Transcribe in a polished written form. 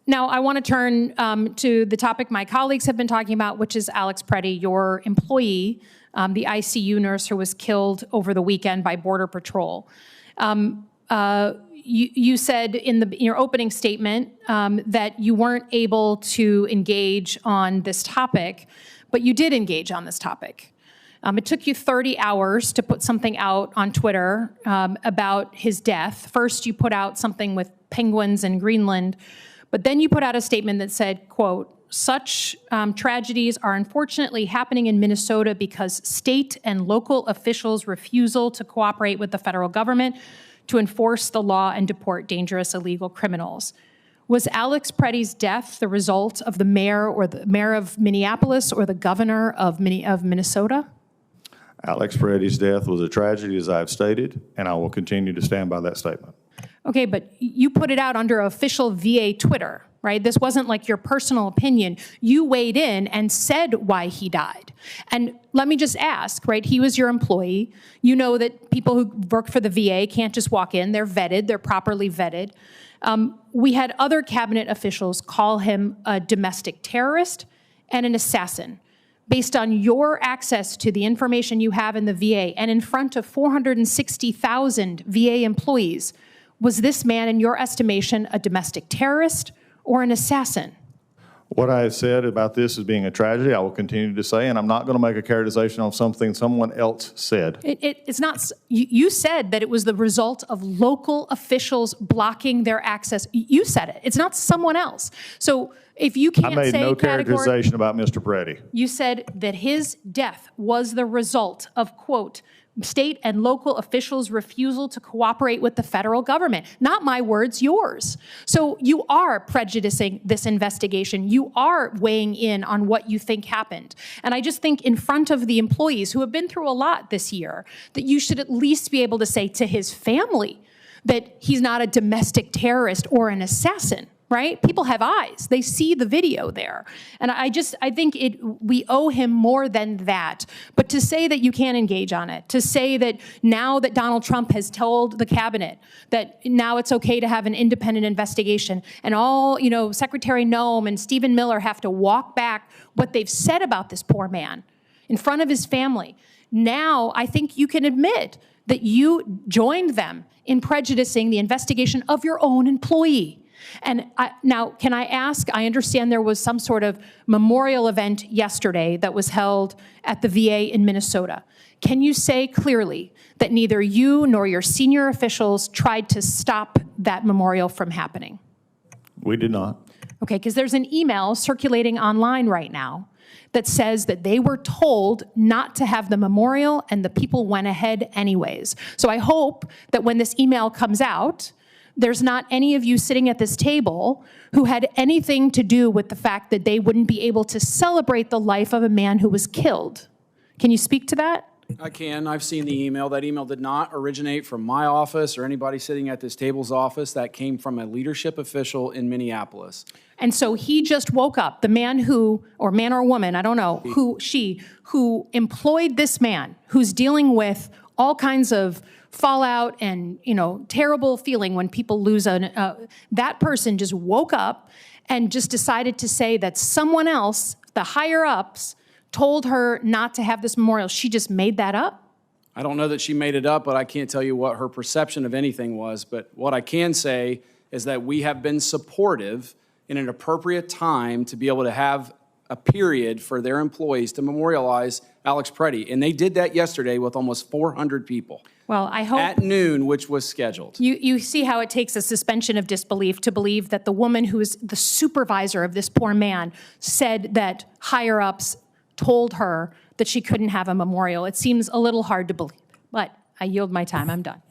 Now, I want to turn to the topic my colleagues have been talking about, which is Alex Pretti, your employee, the ICU nurse who was killed over the weekend by Border Patrol. You said in your opening statement that you weren't able to engage on this topic, but you did engage on this topic. It took you 30 hours to put something out on Twitter about his death. First, you put out something with penguins in Greenland, but then you put out a statement that said, quote, "Such tragedies are unfortunately happening in Minnesota because state and local officials' refusal to cooperate with the federal government to enforce the law and deport dangerous illegal criminals." Was Alex Pretti's death the result of the mayor of Minneapolis or the governor of Minnesota? Alex Pretti's death was a tragedy, as I've stated, and I will continue to stand by that statement. Okay, but you put it out under official VA Twitter, right? This wasn't like your personal opinion. You weighed in and said why he died. And let me just ask, right? He was your employee. You know that people who work for the VA can't just walk in. They're vetted. They're properly vetted. We had other cabinet officials call him a domestic terrorist and an assassin. Based on your access to the information you have in the VA and in front of 460,000 VA employees, was this man, in your estimation, a domestic terrorist or an assassin? What I have said about this as being a tragedy, I will continue to say, and I'm not going to make a characterization on something someone else said. It's not. You said that it was the result of local officials blocking their access. You said it. It's not someone else. So if you can't say I made no characterization about Mr. Pretti. You said that his death was the result of, quote, state and local officials' refusal to cooperate with the federal government. Not my words, yours. So you are prejudicing this investigation. You are weighing in on what you think happened. And I just think in front of the employees who have been through a lot this year, that you should at least be able to say to his family that he's not a domestic terrorist or an assassin. Right? People have eyes. They see the video there. And I think we owe him more than that. But to say that you can't engage on it, to say that now that Donald Trump has told the cabinet that now it's okay to have an independent investigation, and all, Secretary Noem and Stephen Miller have to walk back what they've said about this poor man in front of his family. Now I think you can admit that you joined them in prejudicing the investigation of your own employee. And now, can I ask, I understand there was some sort of memorial event yesterday that was held at the VA in Minnesota. Can you say clearly that neither you nor your senior officials tried to stop that memorial from happening? We did not. Okay, because there's an email circulating online right now that says that they were told not to have the memorial and the people went ahead anyways. So I hope that when this email comes out, there's not any of you sitting at this table who had anything to do with the fact that they wouldn't be able to celebrate the life of a man who was killed. Can you speak to that? I can. I've seen the email. That email did not originate from my office or anybody sitting at this table's office. That came from a leadership official in Minneapolis. And so he just woke up, the man who, or man or woman, I don't know, who employed this man, who's dealing with all kinds of fallout and, terrible feeling when people lose that person just woke up and just decided to say that someone else, the higher ups, told her not to have this memorial. She just made that up? I don't know that she made it up, but I can't tell you what her perception of anything was. But what I can say is that we have been supportive in an appropriate time to be able to have a period for their employees to memorialize Alex Pretti. And they did that yesterday with almost 400 people. Well, I hope at noon, which was scheduled. You see how it takes a suspension of disbelief to believe that the woman who is the supervisor of this poor man said that higher-ups told her that she couldn't have a memorial. It seems a little hard to believe, but I yield my time. I'm done.